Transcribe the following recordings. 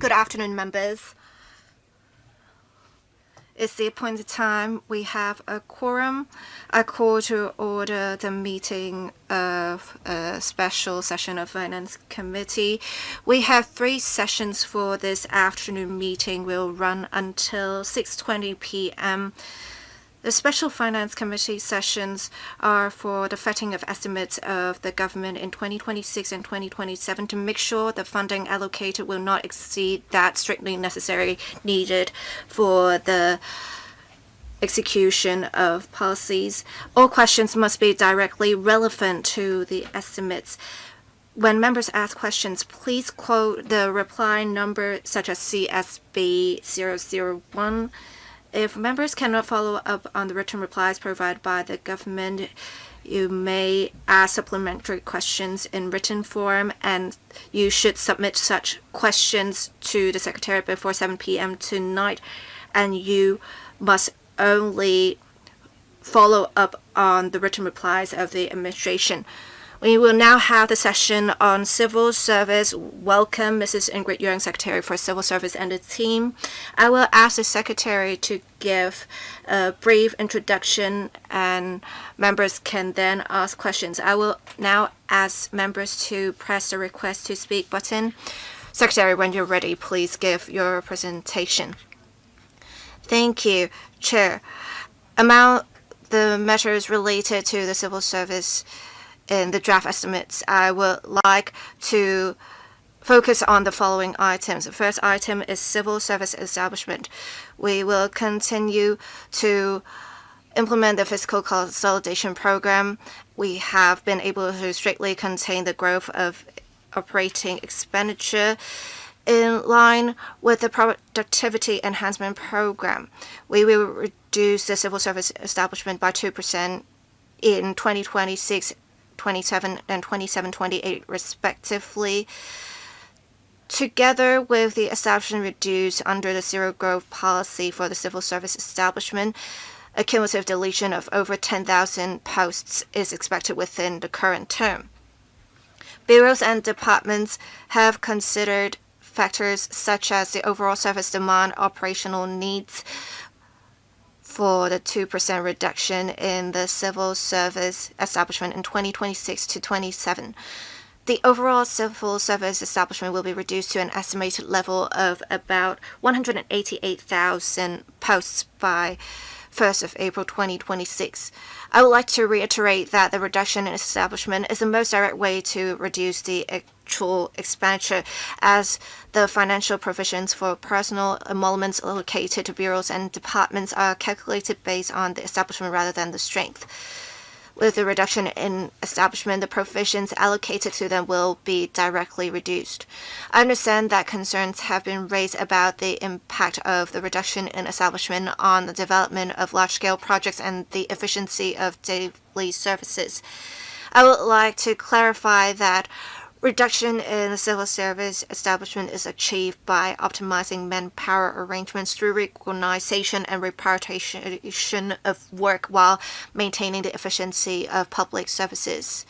Good afternoon, members. It's the appointed time. We have a quorum. I call to order the meeting of a special session of Finance Committee. We have 3 sessions for this afternoon meeting. We'll run until 6:20 p.m. The special finance committee sessions are for the setting of estimates of the government in 2026 and 2027 to make sure the funding allocated will not exceed that strictly necessary needed for the execution of policies. All questions must be directly relevant to the estimates. When members ask questions, please quote the reply number such as CSB 001. If members cannot follow up on the written replies provided by the government, you may ask supplementary questions in written form, and you should submit such questions to the Secretariat before 7 p.m. tonight, and you must only follow up on the written replies of the administration. We will now have the session on civil service. Welcome Mrs. Ingrid Yang, Secretary for Civil Service, and the team. I will ask the Secretary to give a brief introduction and members can then ask questions. I will now ask members to press the request to speak button. Secretary, when you're ready, please give your presentation. Thank you, Chair. Among the matters related to the civil service in the draft estimates, I would like to focus on the following items. The first item is civil service establishment. We will continue to implement the fiscal consolidation program. We have been able to strictly contain the growth of operating expenditure in line with the productivity enhancement program. We will reduce the civil service establishment by 2% in 2026, 27 and 27-28 respectively. Together with the establishment reduced under the zero growth policy for the civil service establishment, a cumulative deletion of over 10,000 posts is expected within the current term. Bureaus and departments have considered factors such as the overall service demand, operational needs, for the 2% reduction in the civil service establishment in 2026 to 27. The overall civil service establishment will be reduced to an estimated level of about 188,000 posts by 1st of April 2026. I would like to reiterate that the reduction in establishment is the most direct way to reduce the actual expenditure, as the financial provisions for personal emoluments allocated to bureaus and departments are calculated based on the establishment rather than the strength. With the reduction in establishment, the provisions allocated to them will be directly reduced. I understand that concerns have been raised about the impact of the reduction in establishment on the development of large-scale projects and the efficiency of daily services. I would like to clarify that reduction in the civil service establishment is achieved by optimizing manpower arrangements through reorganization and reprioritization of work while maintaining the efficiency of public services.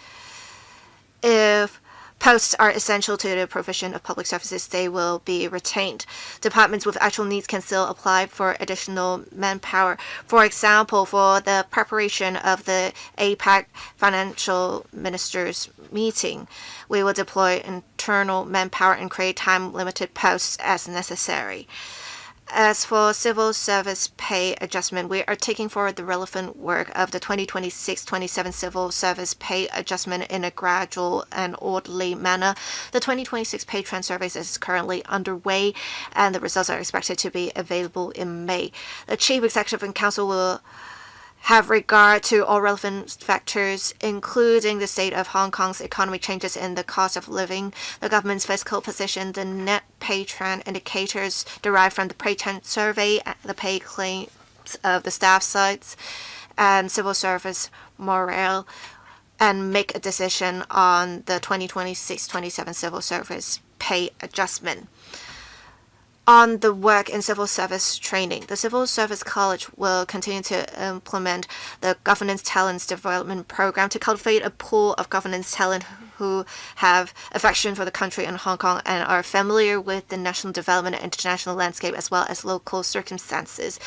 If posts are essential to the provision of public services, they will be retained. Departments with actual needs can still apply for additional manpower. For example, for the preparation of the APEC Financial Ministers meeting, we will deploy internal manpower and create time-limited posts as necessary. As for civil service pay adjustment, we are taking forward the relevant work of the 2026-27 civil service pay adjustment in a gradual and orderly manner. The 2026 pay trend survey is currently underway, and the results are expected to be available in May. The Chief Executive and Council will have regard to all relevant factors, including the state of Hong Kong's economy, changes in the cost of living, the government's fiscal position, the net pay trend indicators derived from the pay trend survey, the pay claims of the staff sides, and civil service morale, and make a decision on the 2026-27 civil service pay adjustment. On the work in civil service training, the Civil Service College will continue to implement the Governance Talents Development Program to cultivate a pool of governance talent who have affection for the country and Hong Kong and are familiar with the national development and international landscape as well as local circumstances.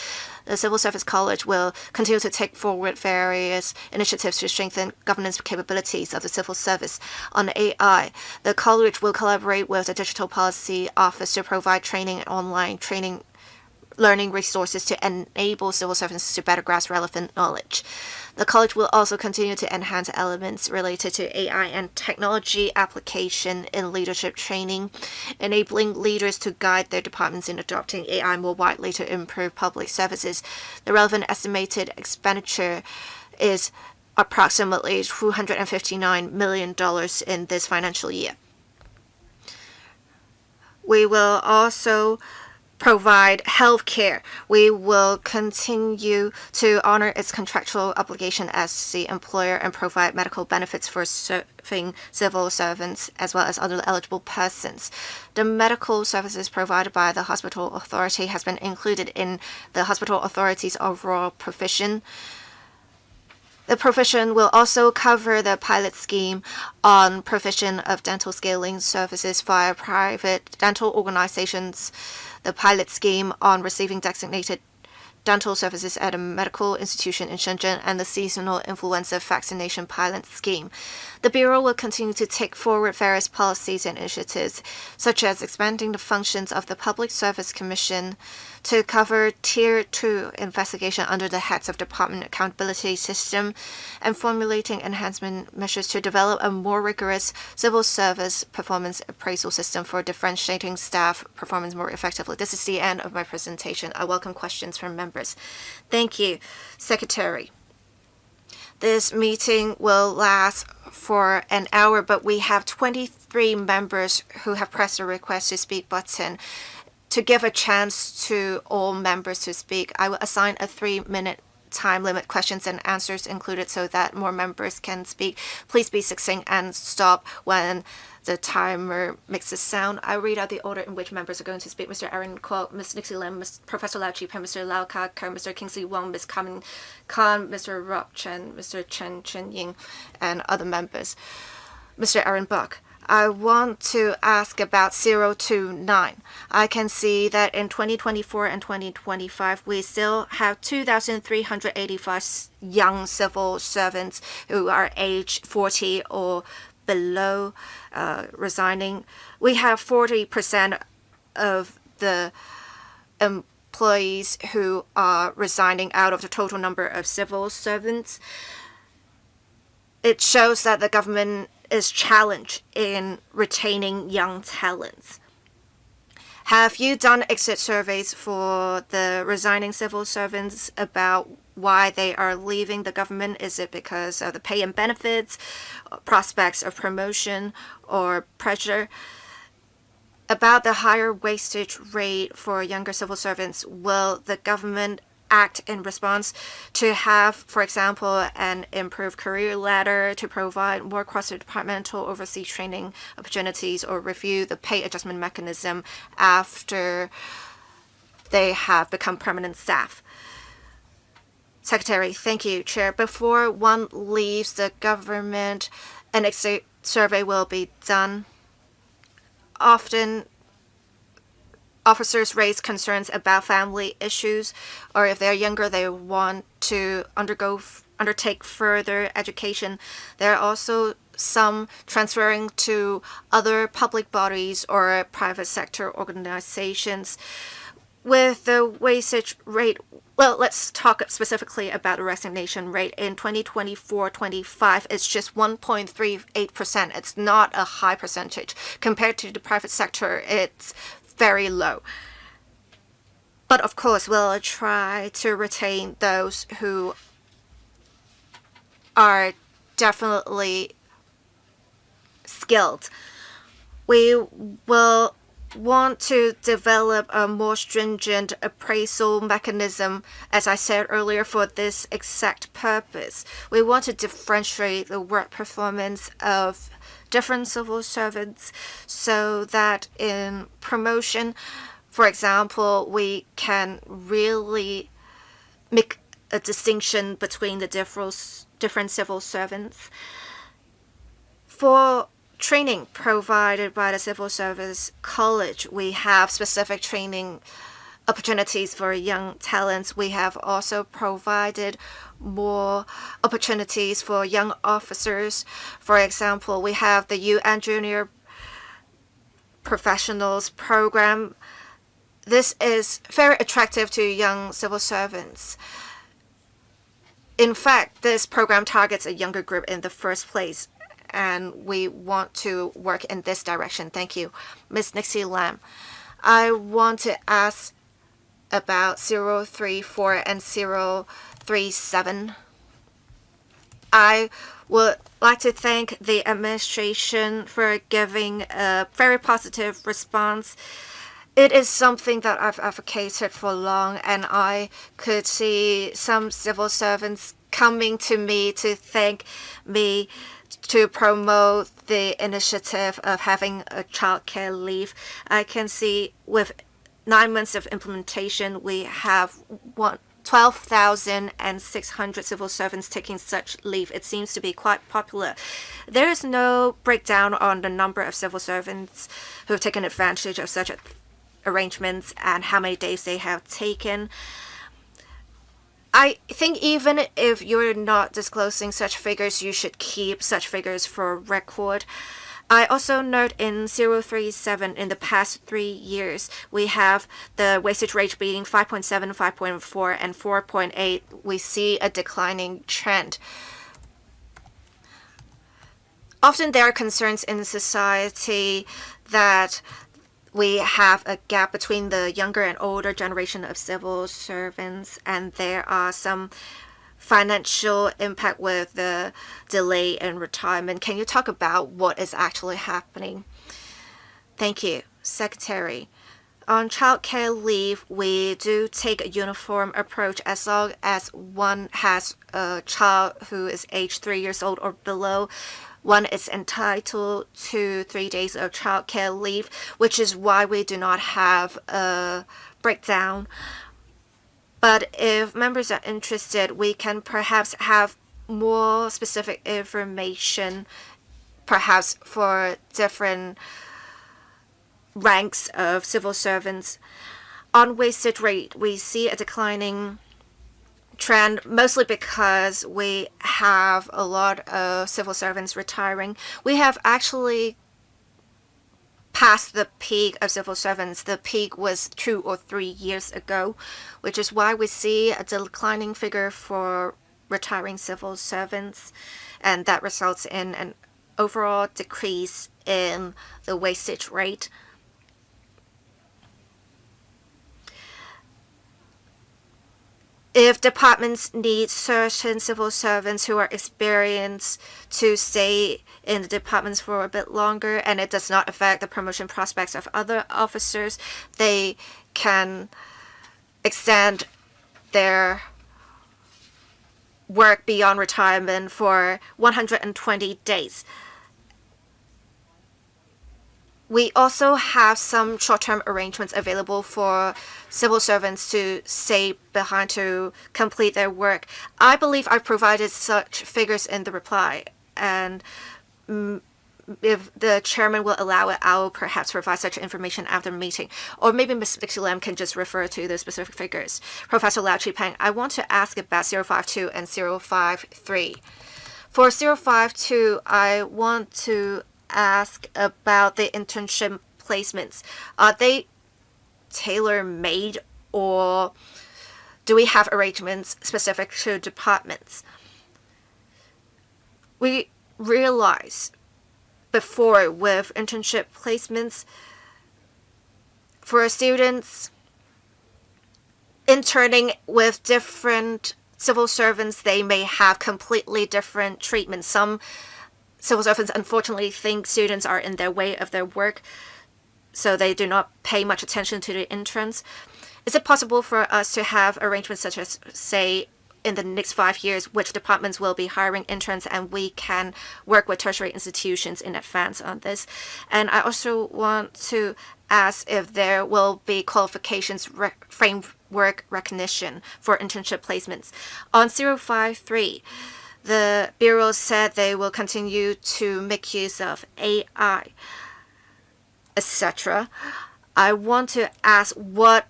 The Civil Service College will continue to take forward various initiatives to strengthen governance capabilities of the civil service. On AI, the college will collaborate with the Digital Policy Office to provide training and online training learning resources to enable civil servants to better grasp relevant knowledge. The college will also continue to enhance elements related to AI and technology application in leadership training, enabling leaders to guide their departments in adopting AI more widely to improve public services. The relevant estimated expenditure is approximately $259 million in this financial year. We will also provide health care. We will continue to honor its contractual obligation as the employer and provide medical benefits for serving civil servants as well as other eligible persons. The medical services provided by the hospital authority has been included in the hospital authority's overall provision. The provision will also cover the pilot scheme on provision of dental scaling services via private dental organizations, the pilot scheme on receiving designated dental services at a medical institution in Shenzhen, and the seasonal influenza vaccination pilot scheme. The Bureau will continue to take forward various policies and initiatives, such as expanding the functions of the Public Service Commission to cover Tier 2 investigation under the heads of Department Accountability System, and formulating enhancement measures to develop a more rigorous civil service performance appraisal system for differentiating staff performance more effectively. This is the end of my presentation. I welcome questions from members. Thank you, Secretary. This meeting will last for an hour, but we have 23 members who have pressed the request to speak button. To give a chance to all members to speak, I will assign a 3-minute time limit, questions and answers included, so that more members can speak. Please be succinct and stop when the timer makes a sound. I read out the order in which members are going to speak. Mr. Aaron Kwok, Ms. Nixie Lim, Professor Lau Chi-Pen, Mr. Lau Ka-Kar, Mr. Kingsley Wong, Ms. Carmen Khan, Mr. Rob Chen, Mr. Chen Chen-Ying, and other members. Mr. Aaron Buck, I want to ask about 029. I can see that in 2024 and 2025, we still have 2,385 young civil servants who are age 40 or below resigning. We have 40% of the employees who are resigning out of the total number of civil servants. It shows that the government is challenged in retaining young talents. Have you done exit surveys for the resigning civil servants about why they are leaving the government? Is it because of the pay and benefits, prospects of promotion, or pressure? About the higher wastage rate for younger civil servants, will the government act in response to have, for example, an improved career ladder to provide more cross-departmental overseas training opportunities, or review the pay adjustment mechanism after they have become permanent staff? Secretary, thank you, Chair. Before one leaves the government, an exit survey will be done. Often, officers raise concerns about family issues, or if they're younger, they want to undertake further education. There are also some transferring to other public bodies or private sector organizations. With the wastage rate, well, let's talk specifically about the resignation rate. In 2024-25, it's just 1.38%. It's not a high percentage. Compared to the private sector, it's very low. But of course, we'll try to retain those who are definitely skilled. We will want to develop a more stringent appraisal mechanism, as I said earlier, for this exact purpose. We want to differentiate the work performance of different civil servants so that in promotion, for example, we can really make a distinction between the different civil servants. For training provided by the Civil Service College. We have specific training opportunities for young talents. We have also provided more opportunities for young officers. For example, we have the UN Junior Professionals Program. This is very attractive to young civil servants. In fact, this program targets a younger group in the first place, and we want to work in this direction. Thank you. Ms. Nixie Lam, I want to ask about 034 and 037. I would like to thank the administration for giving a very positive response. It is something that I've advocated for long, and I could see some civil servants coming to me to thank me to promote the initiative of having a child care leave. I can see with 9 months of implementation, we have 12,600 civil servants taking such leave. It seems to be quite popular. There is no breakdown on the number of civil servants who have taken advantage of such arrangements and how many days they have taken. I think even if you're not disclosing such figures, you should keep such figures for record. I also note in 037, in the past 3 years, we have the wastage rate being 5.7, 5.4, and 4.8. We see a declining trend. Often there are concerns in society that we have a gap between the younger and older generation of civil servants, and there are some financial impact with the delay in retirement. Can you talk about what is actually happening? Thank you, Secretary. On childcare leave, we do take a uniform approach as long as one has a child who is aged 3 years old or below. One is entitled to 3 days of childcare leave, which is why we do not have a breakdown. But if members are interested, we can perhaps have more specific information, perhaps for different ranks of civil servants. On wastage rate, we see a declining trend, mostly because we have a lot of civil servants retiring. We have actually passed the peak of civil servants. The peak was 2 or 3 years ago, which is why we see a declining figure for retiring civil servants, and that results in an overall decrease in the wastage rate. If departments need certain civil servants who are experienced to stay in the departments for a bit longer, and it does not affect the promotion prospects of other officers, they can extend their work beyond retirement for 120 days. We also have some short-term arrangements available for civil servants to stay behind to complete their work. I believe I provided such figures in the reply, and if the chairman will allow it, I will perhaps provide such information after the meeting. Or maybe Ms. Nixie Lam can just refer to the specific figures. Professor Lau Chi-Peng, I want to ask about 052 and 053. For 052, I want to ask about the internship placements. Are they tailor-made, or do we have arrangements specific to departments? We realize before with internship placements, for students interning with different civil servants, they may have completely different treatment. Some civil servants unfortunately think students are in their way of their work, so they do not pay much attention to the interns. Is it possible for us to have arrangements such as, say, in the next 5 years, which departments will be hiring interns, and we can work with tertiary institutions in advance on this? And I also want to ask if there will be qualifications framework recognition for internship placements. On 053, The Bureau said they will continue to make use of AI, etc. I want to ask what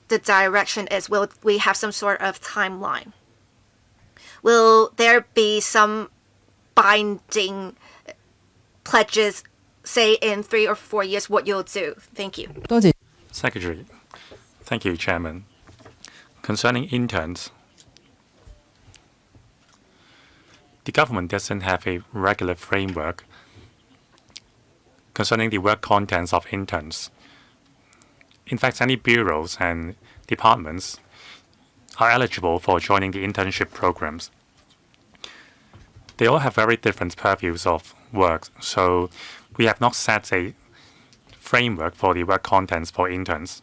the direction is. Will we have some sort of timeline? Will there be some binding pledges, say in 3 or 4 years, what you'll do? Thank you. Secretary. Thank you, Chairman. Concerning interns, the government doesn't have a regular framework concerning the work contents of interns. In fact, any bureaus and departments are eligible for joining the internship programs. They all have very different purviews of work, so we have not set a framework for the work contents for interns.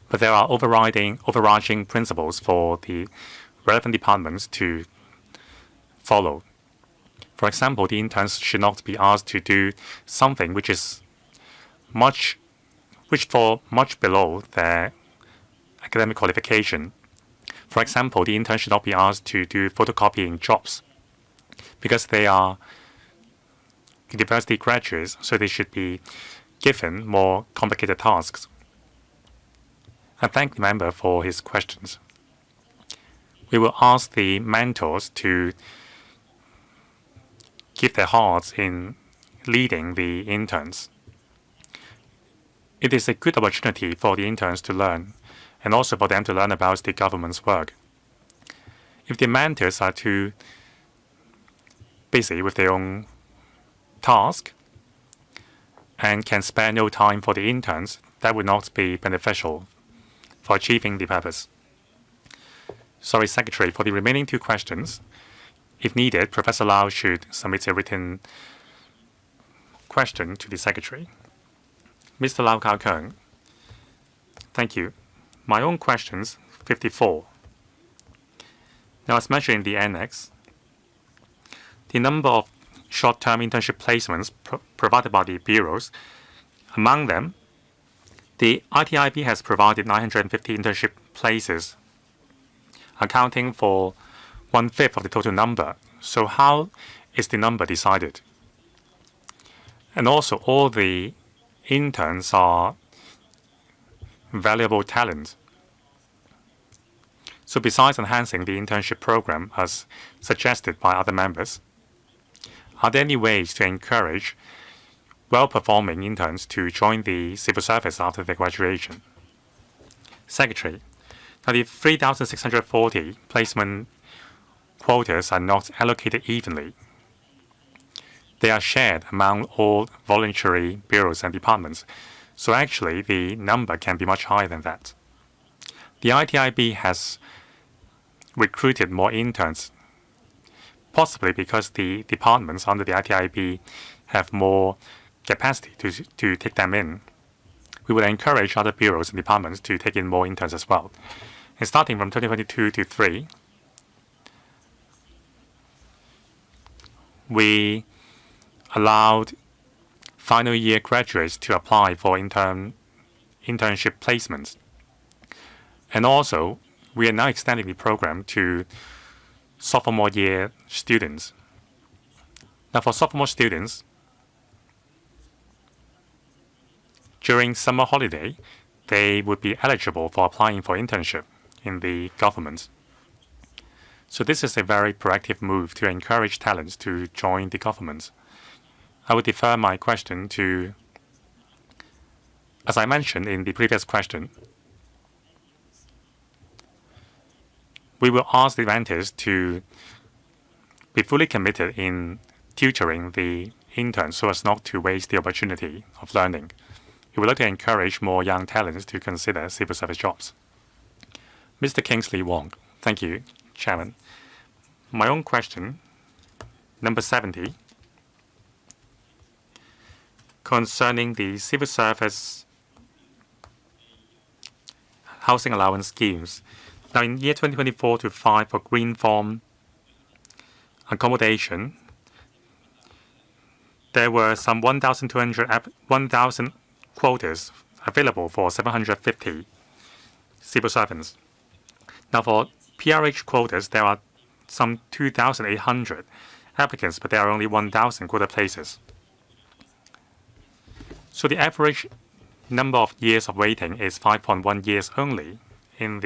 But there are overarching principles for the relevant departments to follow. For example, the interns should not be asked to do something which fall much below their academic qualification. For example, the interns should not be asked to do photocopying jobs because they are university graduates, so they should be given more complicated tasks. I thank the member for his questions. We will ask the mentors to give their hearts in leading the interns. It is a good opportunity for the interns to learn and also for them to learn about the government's work. If the mentors are too busy with their own task and can spare no time for the interns, that would not be beneficial for achieving the purpose. Sorry, Secretary, for the remaining 2 questions, if needed, Professor Lau should submit a written question to the Secretary. Mr. Lau Kao-keung, thank you. My own questions, 54. Now, as mentioned in the annex, the number of short-term internship placements provided by the bureaus, among them, the ITIB has provided 950 internship places, accounting for 1/5 of the total number. So how is the number decided? And also, all the interns are valuable talent. So besides enhancing the internship program as suggested by other members, are there any ways to encourage well-performing interns to join the civil service after their graduation? Secretary, now the 3,640 placement quotas are not allocated evenly. They are shared among all voluntary bureaus and departments, so actually the number can be much higher than that. The ITIB has recruited more interns, possibly because the departments under the ITIB have more capacity to take them in. We will encourage other bureaus and departments to take in more interns as well. And starting from 2022 to 3, we allowed final year graduates to apply for internship placements. And also, we are now extending the program to sophomore year students. Now, for sophomore students, during summer holiday, they would be eligible for applying for internship in the government. So this is a very proactive move to encourage talents to join the government. I would defer my question to, as I mentioned in the previous question, we will ask the mentors to be fully committed in tutoring the interns so as not to waste the opportunity of learning. We would like to encourage more young talents to consider civil service jobs. Mr. Kingsley Wong. Thank you, Chairman. My own question, number 70, concerning the civil service housing allowance schemes. Now, in year 2024 to 5 for green farm accommodation, there were some 1,000 quotas available for 750 civil servants. Now, for PRH quotas, there are some 2,800 applicants, but there are only 1,000 quota places. So the average number of years of waiting is 5.1 years only in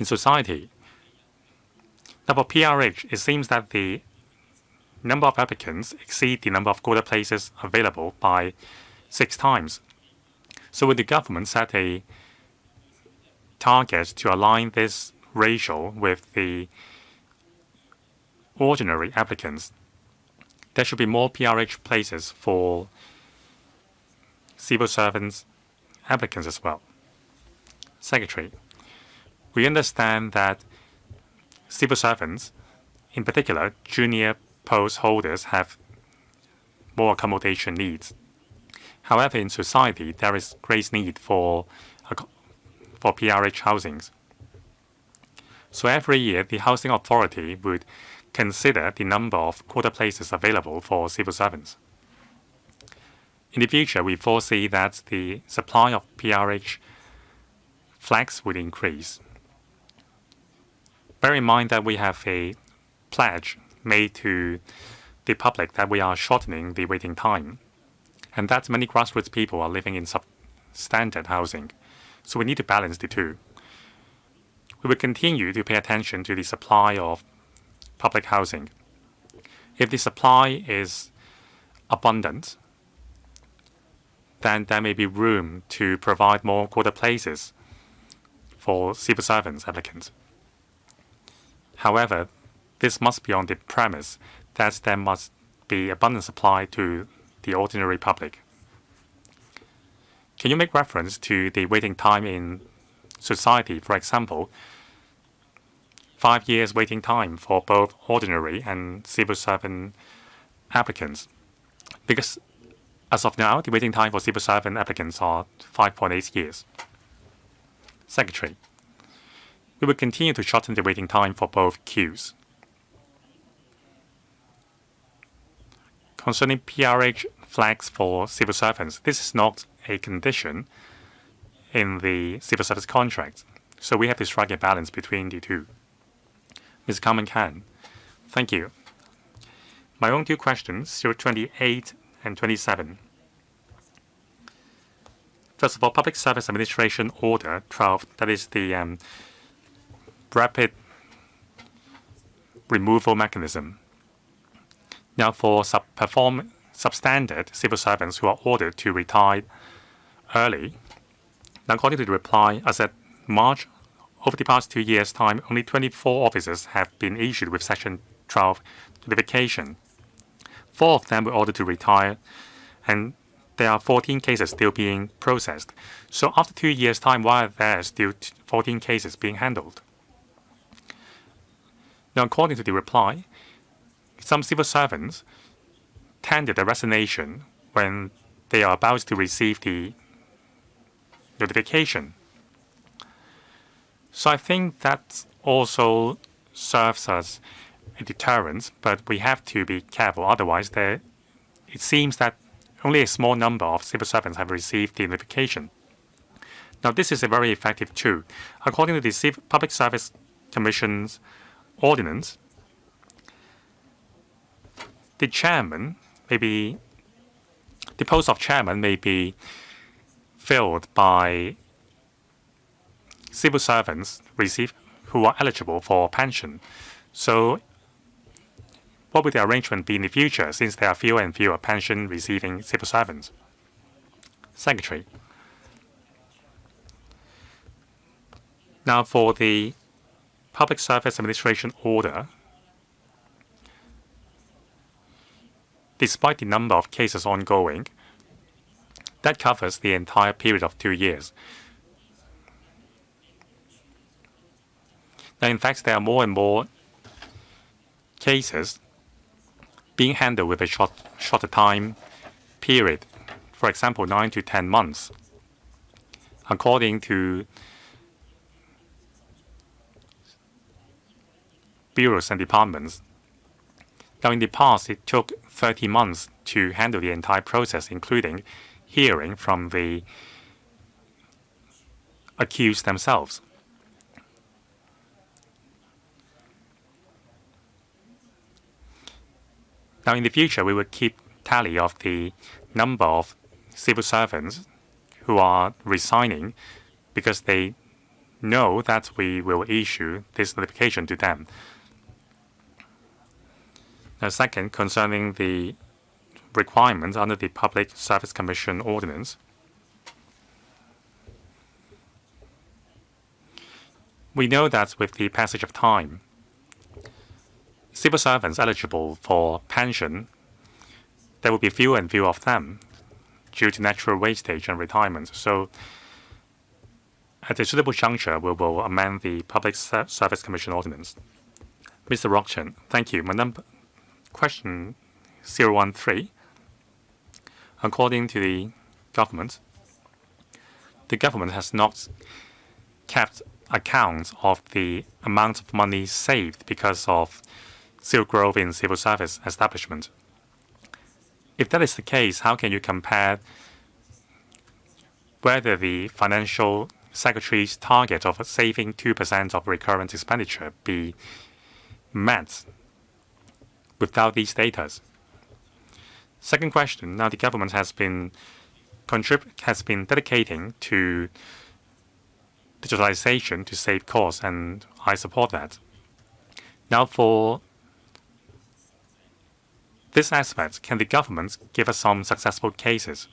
society. Now for PRH, it seems that the number of applicants exceed the number of quota places available by 6 times. So would the government set a target to align this ratio with the ordinary applicants? There should be more PRH places for civil servants applicants as well. Secretary, we understand that civil servants, in particular junior post holders, have more accommodation needs. However, in society, there is great need for PRH housings. So every year, the Housing Authority would consider the number of quota places available for civil servants. In the future, we foresee that the supply of PRH flats would increase. Bear in mind that we have a pledge made to the public that we are shortening the waiting time, and that many grassroots people are living in substandard housing. So we need to balance the two. We will continue to pay attention to the supply of public housing. If the supply is abundant, then there may be room to provide more quota places for civil servants applicants. However, this must be on the premise that there must be abundant supply to the ordinary public. Can you make reference to the waiting time in society? For example, 5 years waiting time for both ordinary and civil servant applicants. Because as of now, the waiting time for civil servant applicants are 5.8 years. Secretary, we will continue to shorten the waiting time for both queues. Concerning PRH flags for civil servants, this is not a condition in the civil service contract, so we have to strike a balance between the two. Ms. Carmen Can, thank you. My own two questions, 028 and 27. First of all, Public Service Administration Order 12, that is the rapid removal mechanism. Now, for substandard civil servants who are ordered to retire early, now according to the reply, as at March, over the past 2 years' time, only 24 officers have been issued with Section 12 notification. 4 of them were ordered to retire, and there are 14 cases still being processed. So after 2 years' time, why are there still 14 cases being handled? Now, according to the reply, some civil servants tendered their resignation when they are about to receive the notification. So I think that also serves as a deterrent, but we have to be careful. Otherwise, it seems that only a small number of civil servants have received the notification. Now, this is a very effective tool. According to the Public Service Commission's ordinance, the post of chairman may be filled by civil servants who are eligible for pension. So what would the arrangement be in the future, since there are fewer and fewer pension-receiving civil servants? Secretary. Now, for the Public Service Administration Order, despite the number of cases ongoing, that covers the entire period of 2 years. Now, in fact, there are more and more cases being handled with a shorter time period, for example, 9 to 10 months, according to bureaus and departments. Now, in the past, it took 30 months to handle the entire process, including hearing from the accused themselves. Now, in the future, we will keep tally of the number of civil servants who are resigning because they know that we will issue this notification to them. Now, second, concerning the requirements under the Public Service Commission Ordinance, we know that with the passage of time, civil servants eligible for pension, there will be fewer and fewer of them due to natural wastage and retirement. So at a suitable juncture, we will amend the Public Service Commission Ordinance. Mr. Rockchen, thank you. Question 013. According to the government has not kept account of the amount of money saved because of zero growth in civil service establishment. If that is the case, how can you compare whether the financial secretary's target of saving 2% of recurrent expenditure be met without these data? Second question, now the government has been dedicating to digitalization to save costs, and I support that. Now, for this aspect, can the government give us some successful cases?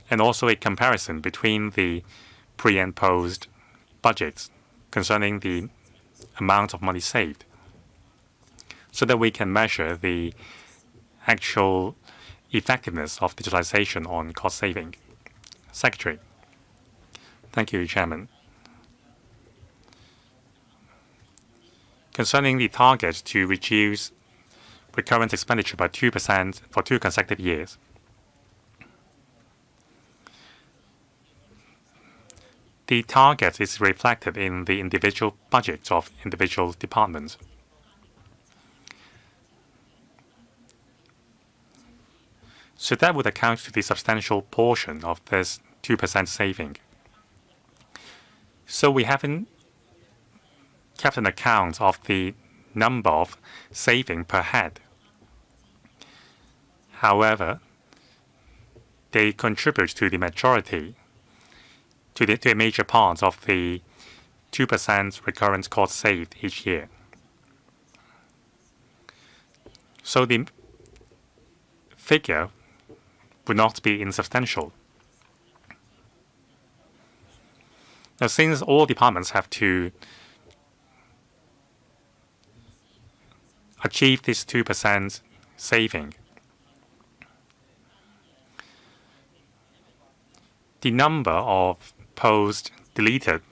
And also a comparison between the pre and post budgets concerning the amount of money saved, so that we can measure the actual effectiveness of digitalization on cost saving. Secretary. Thank you, Chairman. Concerning the target to reduce recurrent expenditure by 2% for 2 consecutive years, the target is reflected in the individual budgets of individual departments. So that would account to the substantial portion of this 2% saving. So we haven't kept an account of the number of saving per head. However, they contribute to the majority, to a major part of the 2% recurrent cost saved each year. So the figure would not be insubstantial. Now, since all departments have to achieve this 2% saving, the number of posts deleted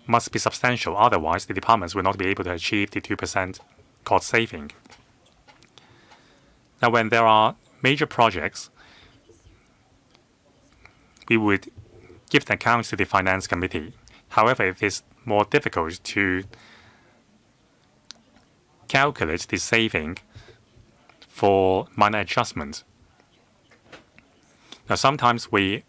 must be substantial. Otherwise, the departments will not be able to achieve the 2% cost saving. Now, when there are major projects, we would give an account to the Finance Committee. However, it is more difficult to calculate the saving for minor adjustments. Now, sometimes we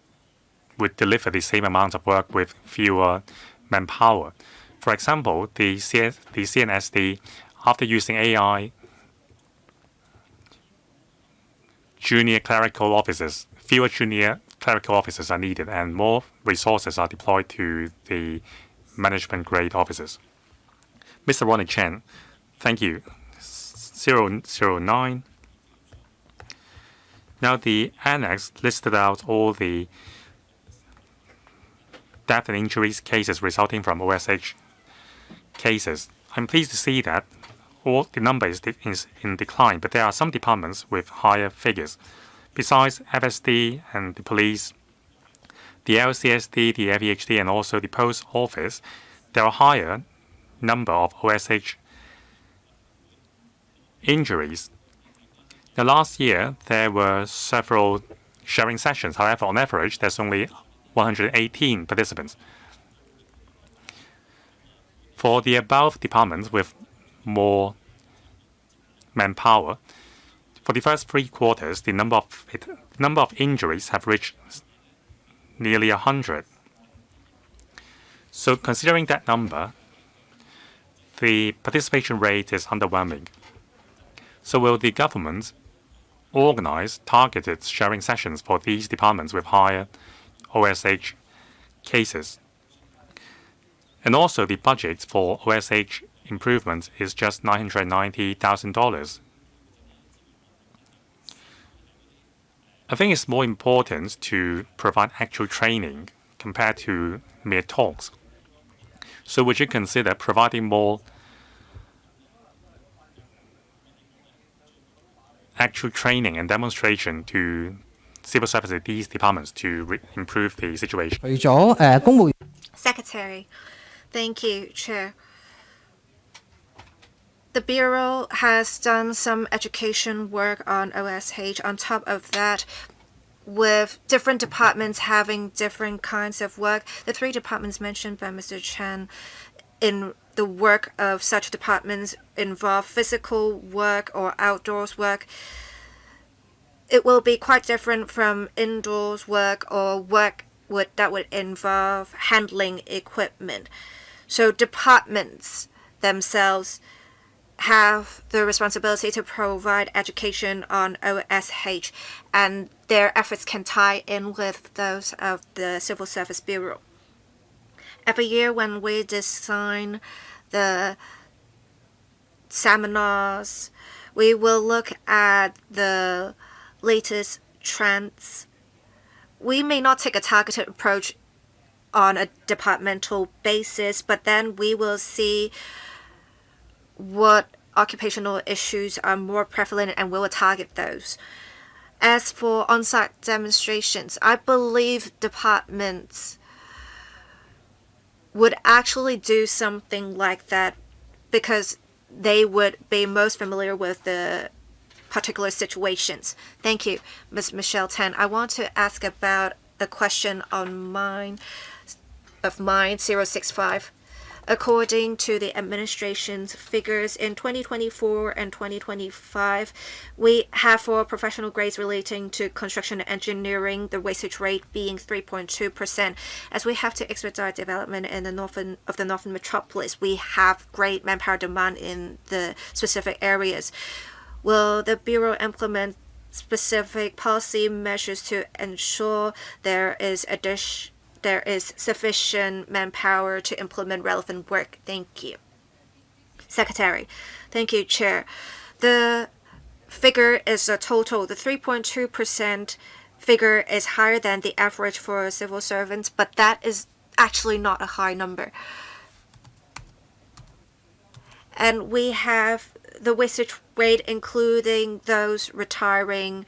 would deliver the same amount of work with fewer manpower. For example, the CNSD, after using AI, fewer junior clerical officers are needed, and more resources are deployed to the management grade officers. Mr. Ronnie Chen, thank you. 009. Now, the annex listed out all the death and injuries cases resulting from OSH cases. I'm pleased to see that all the number is in decline, but there are some departments with higher figures. Besides FSD and the police, the LCSD, the FEHD, and also the post office, there are higher number of OSH injuries. Now, last year, there were several sharing sessions. However, on average, there's only 118 participants. For the above departments with more manpower, for the first 3 quarters, the number of injuries have reached nearly 100. So considering that number, the participation rate is underwhelming. So will the government organize targeted sharing sessions for these departments with higher OSH cases? And also, the budget for OSH improvement is just $990,000. I think it's more important to provide actual training compared to mere talks. So would you consider providing more actual training and demonstration to civil service of these departments to improve the situation? Secretary, thank you, Chair. The Bureau has done some education work on OSH. On top of that, with different departments having different kinds of work, the 3 departments mentioned by Mr. Chen in the work of such departments involve physical work or outdoors work. It will be quite different from indoors work or work that would involve handling equipment. So departments themselves have the responsibility to provide education on OSH, and their efforts can tie in with those of the Civil Service Bureau. Every year when we design the seminars, we will look at the latest trends. We may not take a targeted approach on a departmental basis, but then we will see what occupational issues are more prevalent and we will target those. As for on-site demonstrations, I believe departments would actually do something like that because they would be most familiar with the particular situations. Thank you, Ms. Michelle Tan. I want to ask about a question on mine 065. According to the administration's figures in 2024 and 2025, we have for professional grades relating to construction and engineering, the wastage rate being 3.2%. As we have to expedite development in the northern metropolis, we have great manpower demand in the specific areas. Will the Bureau implement specific policy measures to ensure there is sufficient manpower to implement relevant work? Thank you. Secretary, thank you, Chair. The figure is a total. The 3.2% figure is higher than the average for civil servants, but that is actually not a high number. And we have the wastage rate, including those retiring,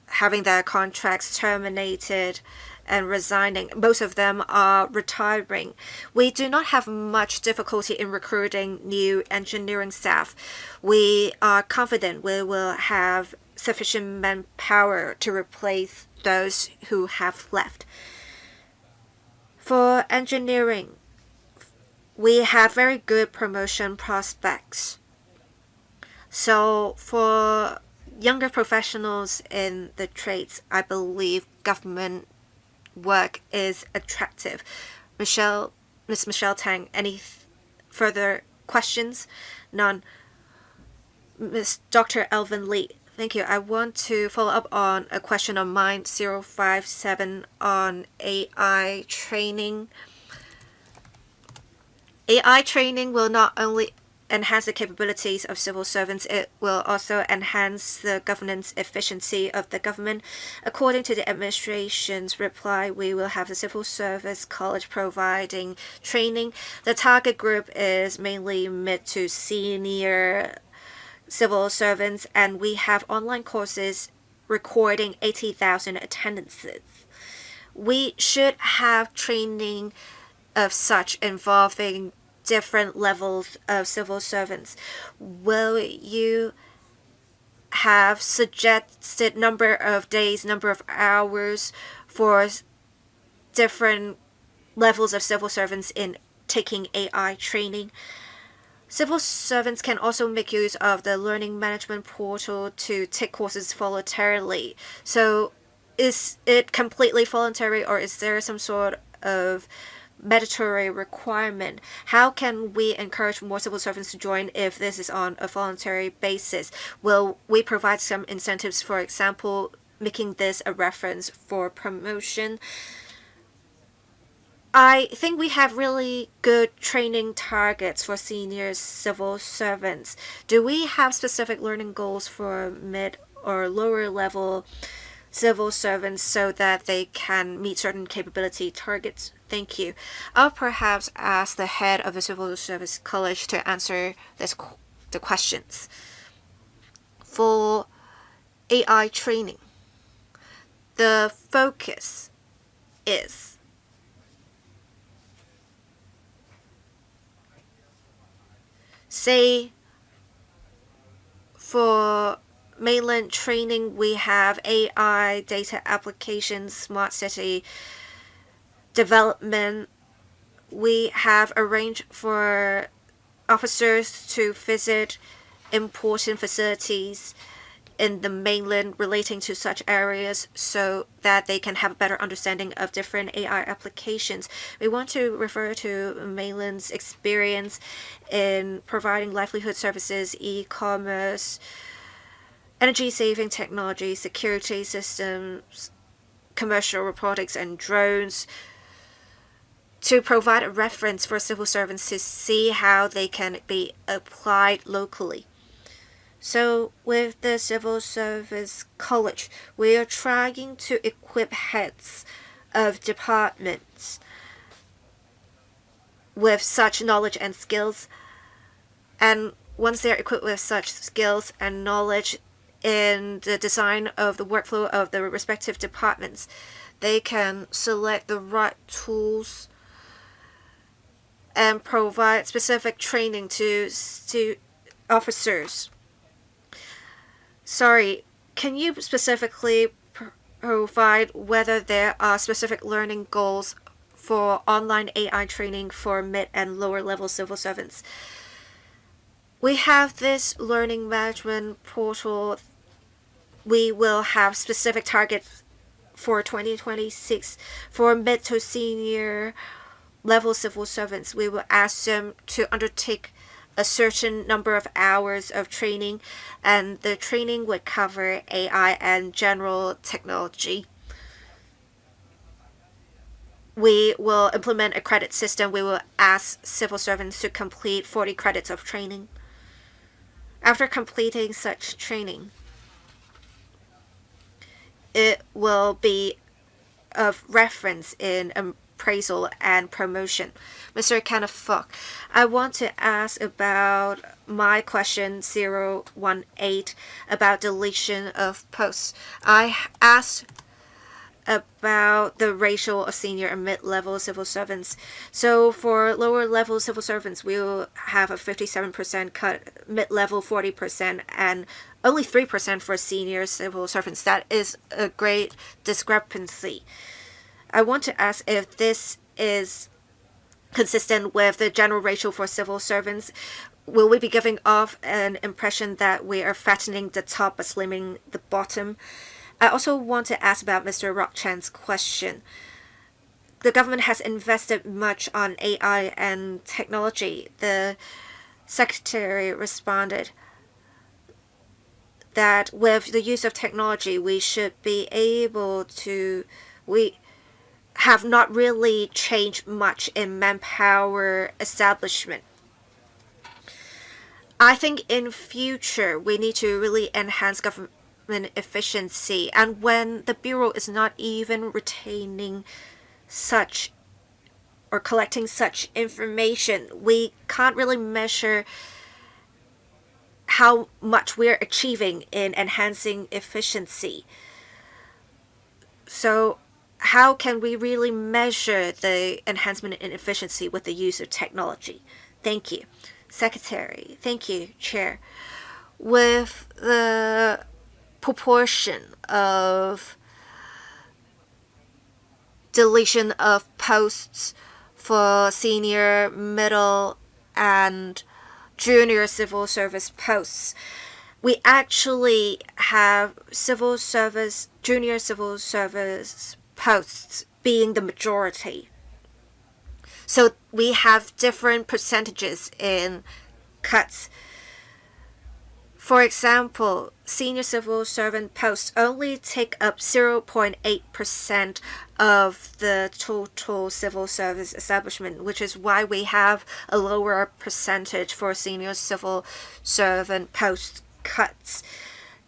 having their contracts terminated, and resigning. Most of them are retiring. We do not have much difficulty in recruiting new engineering staff. We are confident we will have sufficient manpower to replace those who have left. For engineering, we have very good promotion prospects. So for younger professionals in the trades, I believe government work is attractive. Ms. Michelle Tang, any further questions? None. Dr. Elvin Lee, thank you. I want to follow up on a question on mine 057 on AI training. AI training will not only enhance the capabilities of civil servants, it will also enhance the governance efficiency of the government. According to the administration's reply, we will have the Civil Service College providing training. The target group is mainly mid to senior civil servants, and we have online courses recording 80,000 attendances. We should have training of such involving different levels of civil servants. Will you have suggested number of days, number of hours for different levels of civil servants in taking AI training? Civil servants can also make use of the learning management portal to take courses voluntarily. So is it completely voluntary, or is there some sort of mandatory requirement. How can we encourage more civil servants to join if this is on a voluntary basis? Will we provide some incentives, for example, making this a reference for promotion? I think we have really good training targets for senior civil servants. Do we have specific learning goals for mid or lower level civil servants so that they can meet certain capability targets? Thank you. I'll perhaps ask the head of the Civil Service College to answer the questions. For AI training, the focus is say for mainland training, we have AI, data applications, smart city development. We have arranged for officers to visit important facilities in the mainland relating to such areas so that they can have a better understanding of different AI applications. We want to refer to mainland's experience in providing livelihood services, e-commerce, energy saving technology, security systems, commercial robotics, and drones to provide a reference for civil servants to see how they can be applied locally. So, with the Civil Service College, we are trying to equip heads of departments with such knowledge and skills. And once they're equipped with such skills and knowledge in the design of the workflow of the respective departments, they can select the right tools and provide specific training to officers. Sorry, can you specifically provide whether there are specific learning goals for online AI training for mid and lower level civil servants? We have this learning management portal. We will have specific targets for 2026 for mid to senior level civil servants. We will ask them to undertake a certain number of hours of training, and the training would cover AI and general technology. We will implement a credit system. We will ask civil servants to complete 40 credits of training. After completing such training, it will be of reference in appraisal and promotion. Mr. Kenneth Fogg, I want to ask about my question 018 about deletion of posts. I asked about the ratio of senior and mid-level civil servants. So for lower level civil servants, we will have a 57% cut, mid-level 40%, and only 3% for senior civil servants. That is a great discrepancy. I want to ask if this is consistent with the general ratio for civil servants. Will we be giving off an impression that we are fattening the top but slimming the bottom? I also want to ask about Mr. Rock Chan's question. The government has invested much on AI and technology. The secretary responded that with the use of technology, we should be able to, we have not really changed much in manpower establishment. I think in future we need to really enhance government efficiency, and when the bureau is not even retaining such or collecting such information, we can't really measure how much we're achieving in enhancing efficiency. So how can we really measure the enhancement in efficiency with the use of technology? Thank you. Secretary. Thank you, Chair. With the proportion of deletion of posts for senior, middle, and junior civil service posts, we actually have junior civil service posts being the majority. So we have different percentages in cuts. For example, senior civil servant posts only take up 0.8% of the total civil service establishment, which is why we have a lower percentage for senior civil servant post cuts.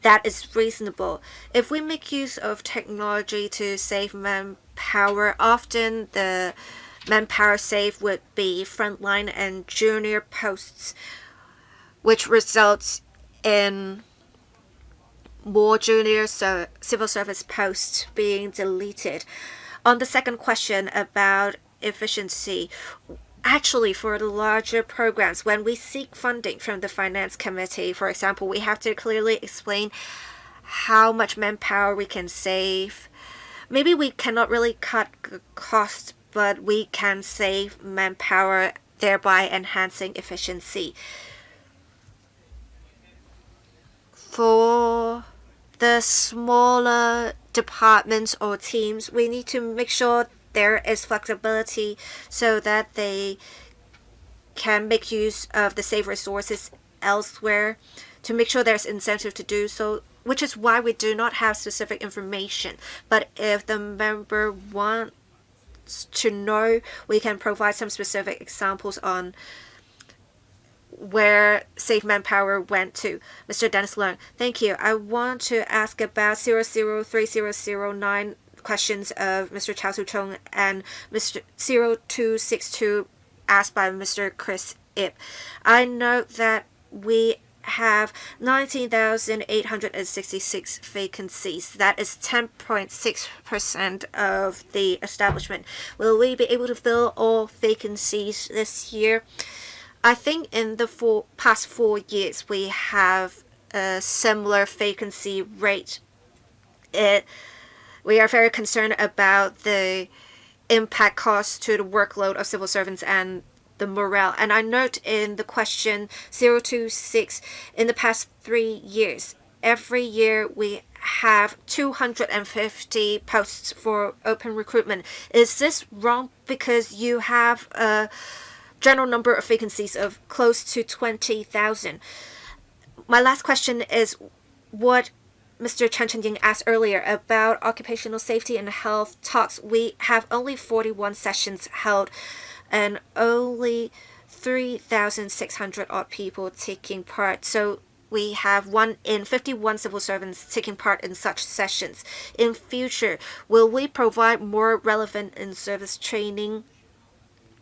That is reasonable. If we make use of technology to save manpower, often the manpower saved would be frontline and junior posts, which results in more junior civil service posts being deleted. On the second question about efficiency, actually, for the larger programs, when we seek funding from the finance committee, for example, we have to clearly explain how much manpower we can save. Maybe we cannot really cut costs, but we can save manpower, thereby enhancing efficiency. For the smaller departments or teams, we need to make sure there is flexibility so that they can make use of the saved resources elsewhere, to make sure there's incentive to do so, which is why we do not have specific information. But if the member wants to know, we can provide some specific examples on where saved manpower went to. Mr. Dennis Leung, thank you. I want to ask about 003009 questions of Mr. Chao Su-chung and Mr. 0262 asked by Mr. Chris Ip. I note that we have 19,866 vacancies. That is 10.6% of the establishment. Will we be able to fill all vacancies this year? I think in the past 4 years, we have a similar vacancy rate. We are very concerned about the impact cost to the workload of civil servants and the morale. And I note in the question 026, in the past 3 years, every year we have 250 posts for open recruitment. Is this wrong? Because you have a general number of vacancies of close to 20,000. My last question is what Mr. Chen Chen-ying asked earlier about occupational safety and health talks. We have only 41 sessions held and only 3,600 odd people taking part. So we have 1 in 51 civil servants taking part in such sessions. In future, will we provide more relevant in-service training,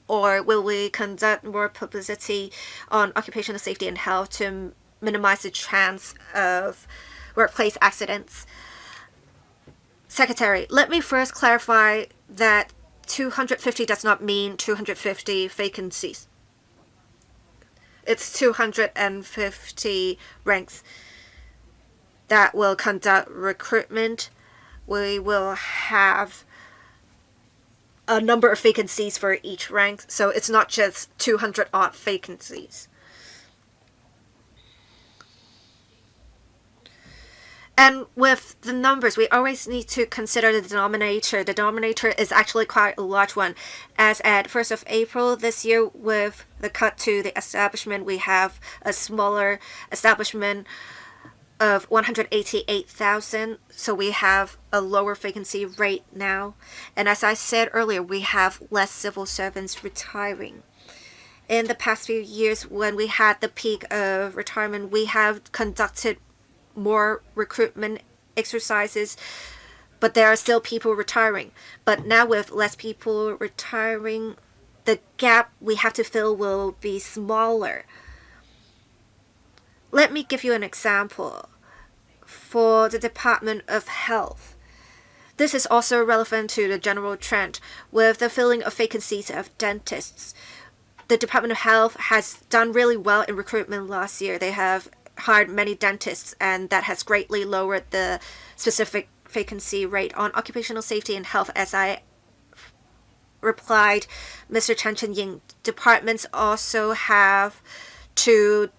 or will we conduct more publicity on occupational safety and health to minimize the chance of workplace accidents? Secretary, let me first clarify that 250 does not mean 250 vacancies. It's 250 ranks that will conduct recruitment. We will have a number of vacancies for each rank, so it's not just 200 odd vacancies. And with the numbers, we always need to consider the denominator. The denominator is actually quite a large one. As at 1st of April this year, with the cut to the establishment, we have a smaller establishment of 188,000. So we have a lower vacancy rate now. And as I said earlier, we have less civil servants retiring. In the past few years, when we had the peak of retirement, we have conducted more recruitment exercises, but there are still people retiring. But now with less people retiring, the gap we have to fill will be smaller. Let me give you an example. For the Department of Health, this is also relevant to the general trend with the filling of vacancies of dentists. The Department of Health has done really well in recruitment last year. They have hired many dentists, and that has greatly lowered the specific vacancy rate. On occupational safety and health, as I replied Mr. Chen Chen-ying, departments also have to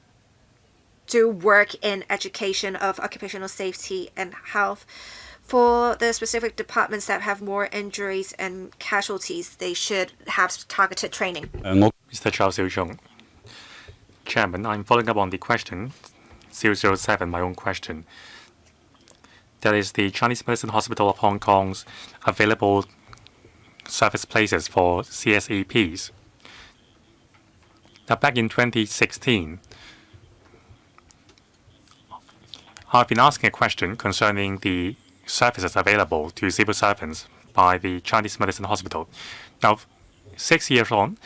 do work in education of occupational safety and health. For the specific departments that have more injuries and casualties, they should have targeted training. Mr. Charles Xiu-chung. Chairman, I'm following up on the question 007, my own question. That is the Chinese Medicine Hospital of Hong Kong's available service places for CSEPs. Now, back in 2016, I've been asking a question concerning the services available to civil servants by the Chinese Medicine Hospital. Now, 6 years on,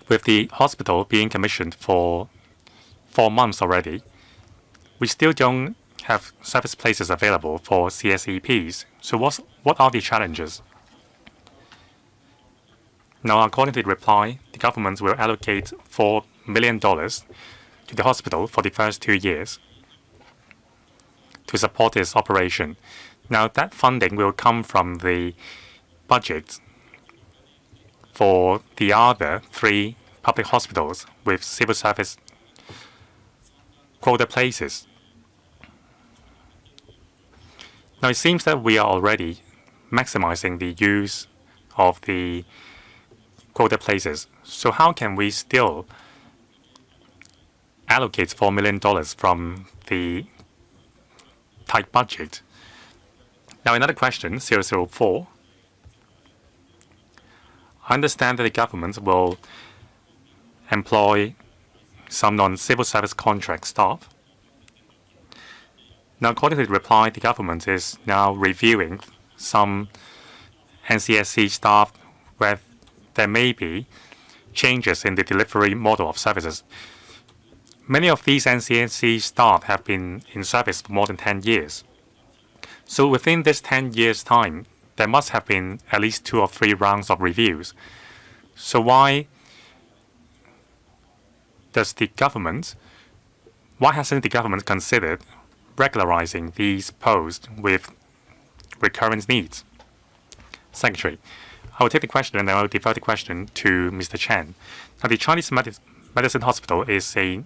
with the hospital being commissioned for 4 months already, we still don't have service places available for CSEPs. So what are the challenges? Now, according to the reply, the government will allocate $4 million to the hospital for the first 2 years to support its operation. Now, that funding will come from the budget for the other 3 public hospitals with civil service quota places. Now, it seems that we are already maximizing the use of the quota places. So how can we still allocate $4 million from the tight budget? Now, another question, 004. I understand that the government will employ some non-civil service contract staff. Now, according to the reply, the government is now reviewing some NCSC staff where there may be changes in the delivery model of services. Many of these NCSC staff have been in service for more than 10 years. So within this 10 years' time, there must have been at least 2 or 3 rounds of reviews. So why hasn't the government considered regularizing these posts with recurrent needs? Secretary, I will take the question and then I will defer the question to Mr. Chen. Now, the Chinese Medicine Hospital is an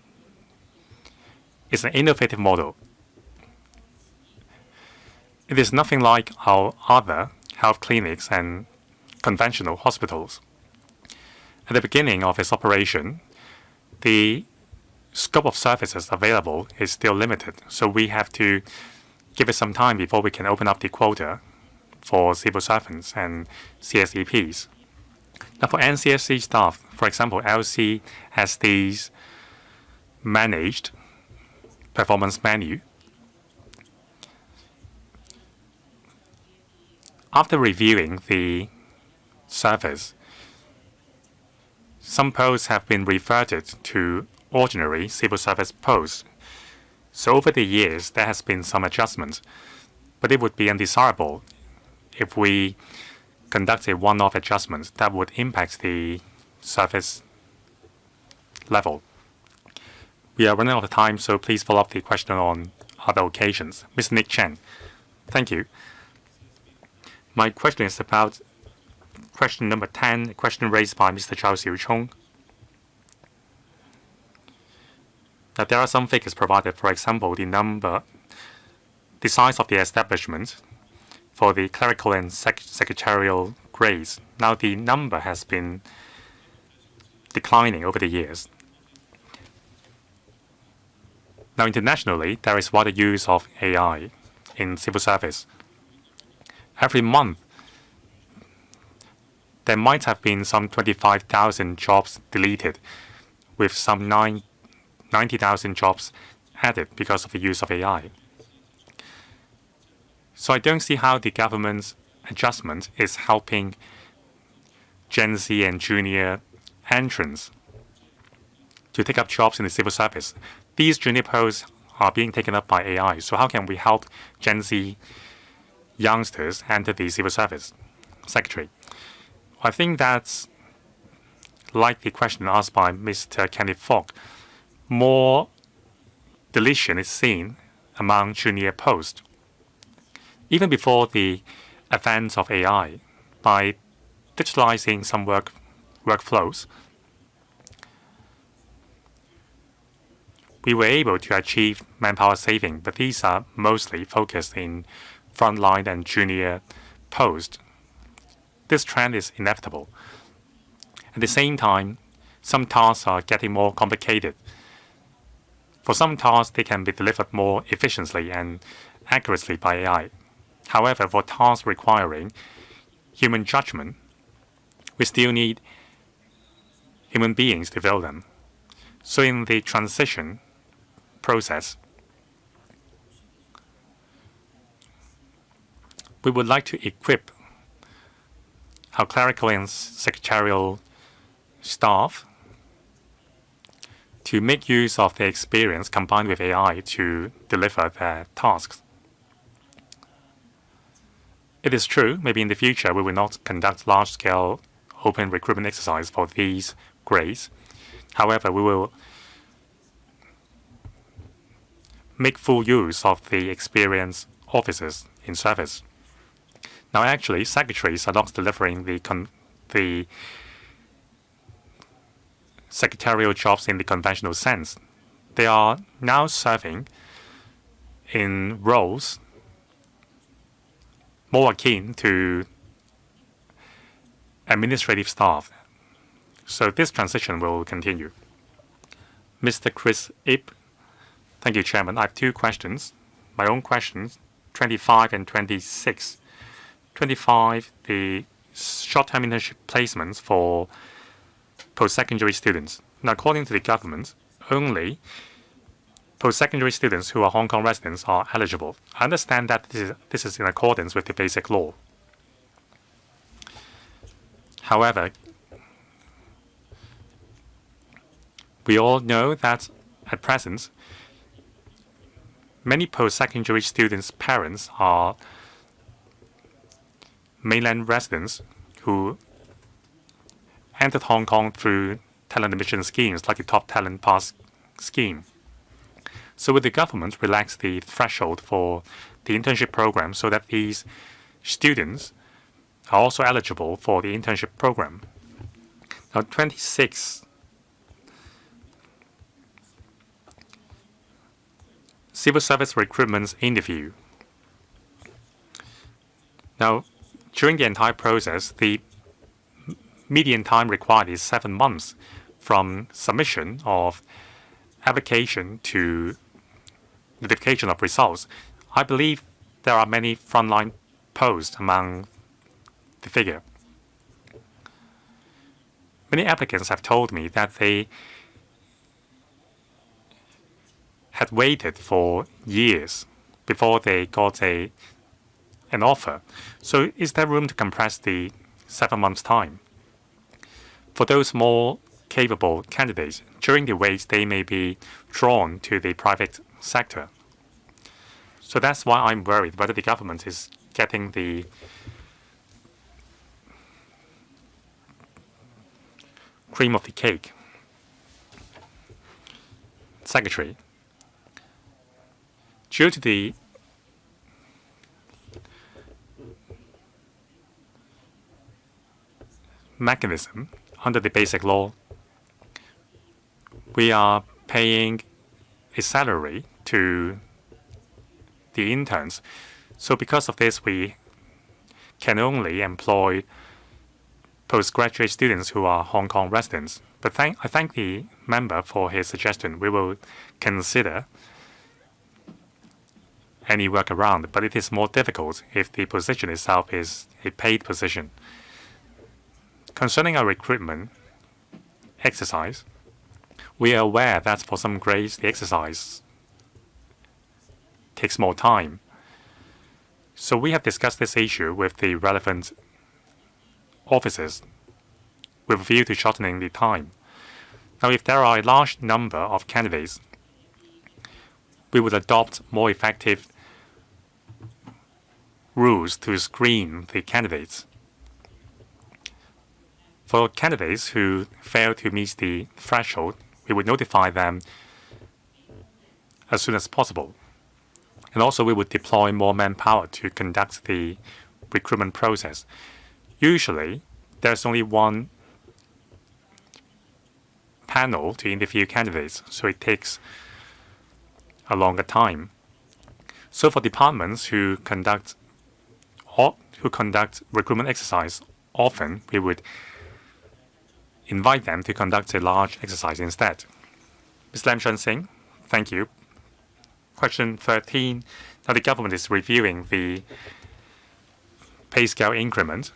innovative model. It is nothing like our other health clinics and conventional hospitals. At the beginning of its operation, the scope of services available is still limited, so we have to give it some time before we can open up the quota for civil servants and CSEPs. Now, for NCSC staff, for example, LC has these managed performance menu. After reviewing the service, some posts have been reverted to ordinary civil service posts. So over the years, there has been some adjustments, but it would be undesirable if we conduct a one-off adjustment that would impact the service level. We are running out of time, so please follow up the question on other occasions. Mr. Nick Chen, thank you. My question is about question number 10, a question raised by Mr. Charles Xiu-chung. Now, there are some figures provided, for example, the size of the establishment for the clerical and secretarial grades. Now, the number has been declining over the years. Now, internationally, there is wider use of AI in civil service. Every month, there might have been some 25,000 jobs deleted, with some 90,000 jobs added because of the use of AI. So I don't see how the government's adjustment is helping Gen Z and junior entrants to take up jobs in the civil service. These junior posts are being taken up by AI. So how can we help Gen Z youngsters enter the civil service? Secretary, I think that's like the question asked by Mr. Kenneth Fogg. More deletion is seen among junior posts. Even before the advent of AI, by digitalizing some workflows, we were able to achieve manpower saving, but these are mostly focused in frontline and junior posts, this trend is inevitable. At the same time, some tasks are getting more complicated. For some tasks, they can be delivered more efficiently and accurately by AI. However, for tasks requiring human judgment, we still need human beings to fill them. So in the transition process, we would like to equip our clerical and secretarial staff to make use of their experience combined with AI to deliver their tasks. It is true, maybe in the future we will not conduct large-scale open recruitment exercise for these grades. However, we will make full use of the experienced officers in service. Now, actually, secretaries are not delivering the secretarial jobs in the conventional sense. They are now serving in roles more akin to administrative staff. So this transition will continue. Mr. Chris Ip. Thank you, Chairman. I have two questions. My own questions, 25 and 26. 25, the short-term internship placements for post-secondary students. Now, according to the government, only post-secondary students who are Hong Kong residents are eligible. I understand that this is in accordance with the basic law. However, we all know that at present, many post-secondary students' parents are mainland residents who entered Hong Kong through talent admission schemes like the Top Talent Pass scheme. So would the government relax the threshold for the internship program so that these students are also eligible for the internship program? Now, 26. Civil service recruitment interview. Now, during the entire process, the median time required is 7 months from submission of application to notification of results. I believe there are many frontline posts among the figure. Many applicants have told me that they had waited for years before they got an offer. So is there room to compress the 7 months' time? For those more capable candidates, during the wait, they may be drawn to the private sector. So that's why I'm worried whether the government is getting the cream of the cake. Secretary, due to the mechanism under the basic law, we are paying a salary to the interns. So because of this, we can only employ postgraduate students who are Hong Kong residents. But I thank the member for his suggestion. We will consider any workaround, but it is more difficult if the position itself is a paid position. Concerning our recruitment exercise, we are aware that for some grades, the exercise takes more time. So we have discussed this issue with the relevant officers with a view to shortening the time. Now, if there are a large number of candidates, we would adopt more effective rules to screen the candidates. For candidates who fail to meet the threshold, we would notify them as soon as possible. And also, we would deploy more manpower to conduct the recruitment process. Usually, there's only one panel to interview candidates, so it takes a longer time. So for departments who conduct who conduct recruitment exercise often, we would invite them to conduct a large exercise instead. Ms. Lam Chun Sing, thank you. Question 13. Now the government is reviewing the pay scale increment.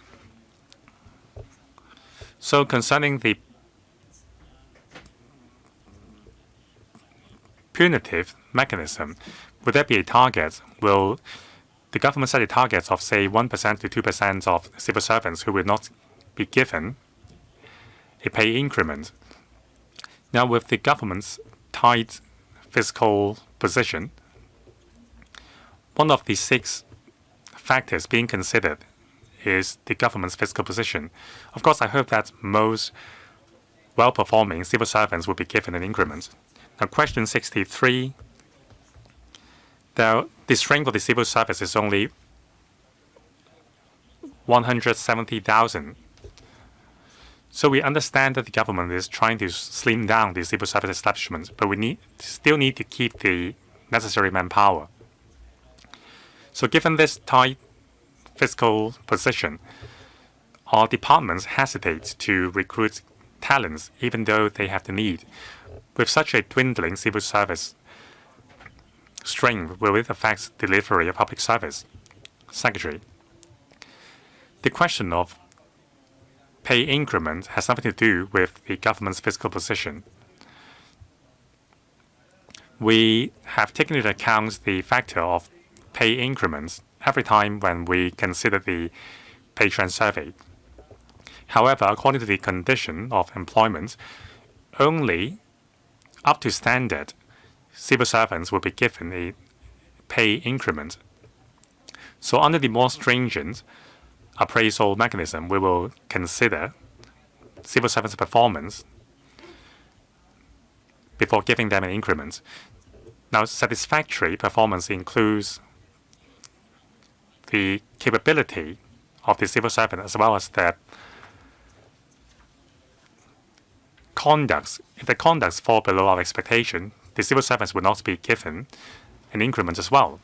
So concerning the punitive mechanism, would there be a target? Will the government set a target of, say, 1% to 2% of civil servants who will not be given a pay increment? Now, with the government's tight fiscal position, one of the 6 factors being considered is the government's fiscal position. Of course, I hope that most well-performing civil servants will be given an increment. Now, question 63. The strength of the civil service is only 170,000. So we understand that the government is trying to slim down the civil service establishment, but we still need to keep the necessary manpower. So given this tight fiscal position, our departments hesitate to recruit talents even though they have the need. With such a dwindling civil service strength, will it affect delivery of public service? Secretary, the question of pay increment has nothing to do with the government's fiscal position. We have taken into account the factor of pay increments every time when we consider the pay trend survey. However, according to the condition of employment, only up to standard civil servants will be given a pay increment. So under the more stringent appraisal mechanism, we will consider civil servants' performance before giving them an increment. Now, satisfactory performance includes the capability of the civil servant as well as their conducts. If the conducts fall below our expectation, the civil servants will not be given an increment as well.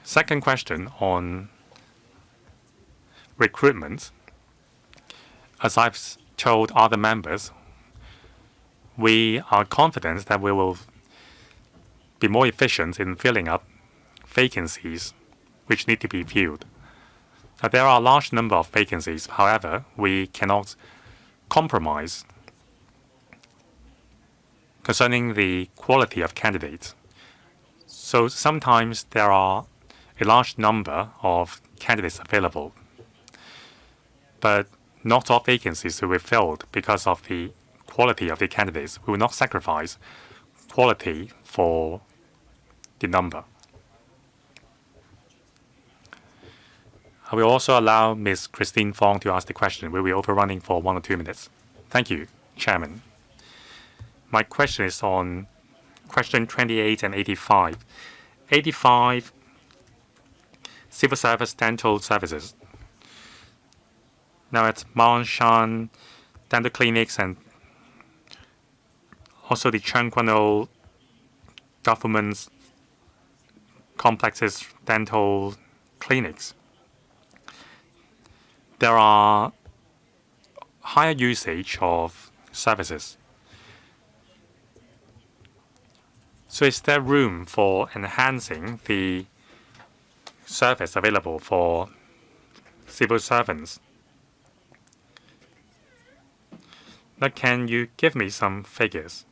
Second question on recruitment. As I've told other members, we are confident that we will be more efficient in filling up vacancies which need to be filled. Now, there are a large number of vacancies. However, we cannot compromise concerning the quality of candidates. So sometimes there are a large number of candidates available, but not all vacancies will be filled because of the quality of the candidates. We will not sacrifice quality for the number. I will also allow Ms. Christine Fong to ask the question. We will be overrunning for 1 or 2 minutes. Thank you, Chairman. My question is on question 28 and 85. 85, civil service dental services. Now at Manshan dental clinics and also the Chengguano government complexes dental clinics, there are higher usage of services. So is there room for enhancing the service available for civil servants? Now, can you give me some figures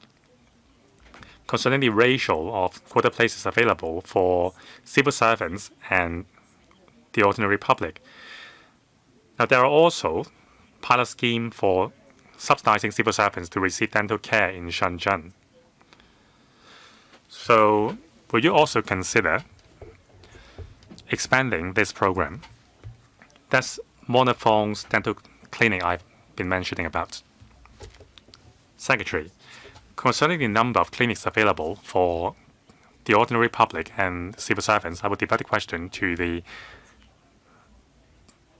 concerning the ratio of quota places available for civil servants and the ordinary public? Now, there are also pilot schemes for subsidizing civil servants to receive dental care in Shenzhen. So, will you also consider expanding this program? That's Monofong's dental clinic I've been mentioning about. Secretary, concerning the number of clinics available for the ordinary public and civil servants, I will divert the question to the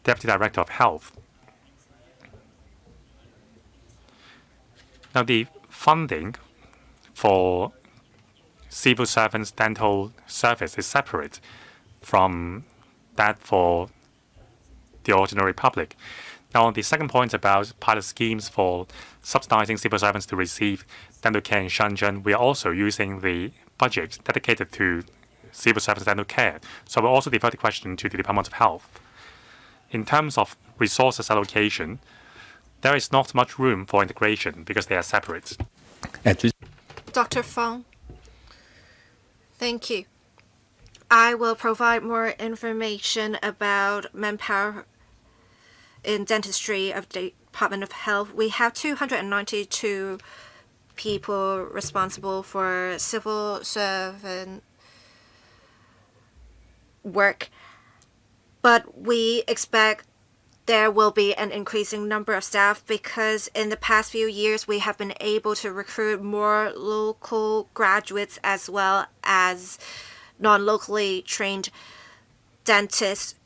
Deputy Director of Health. Now, the funding for civil servants' dental service is separate from that for the ordinary public. Now, on the second point about pilot schemes for subsidizing civil servants to receive dental care in Shenzhen, we are also using the budget dedicated to civil service dental care. So we'll also defer the question to the Department of Health. In terms of resources allocation, there is not much room for integration because they are separate. Dr. Fong, thank you. I will provide more information about manpower in dentistry of the Department of Health. We have 292 people responsible for civil servant work, but we expect there will be an increasing number of staff because in the past few years we have been able to recruit more local graduates as well as non-locally trained dentists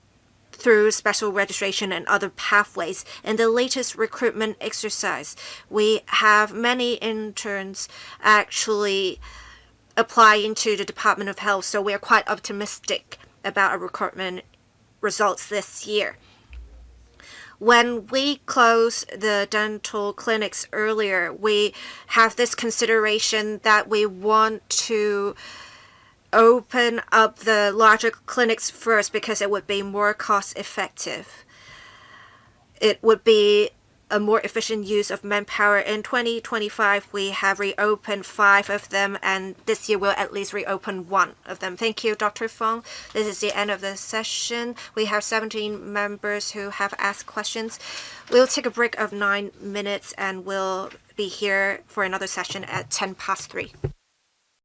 through special registration and other pathways. In the latest recruitment exercise, we have many interns actually applying to the Department of Health, so we are quite optimistic about our recruitment results this year. When we closed the dental clinics earlier, we have this consideration that we want to open up the larger clinics first because it would be more cost effective. It would be a more efficient use of manpower. In 2025, we have reopened 5 of them, and this year we'll at least reopen 1 of them. Thank you, Dr. Fong. This is the end of the session. We have 17 members who have asked questions. We'll take a break of 9 minutes, and we'll be here for another session at 3:10.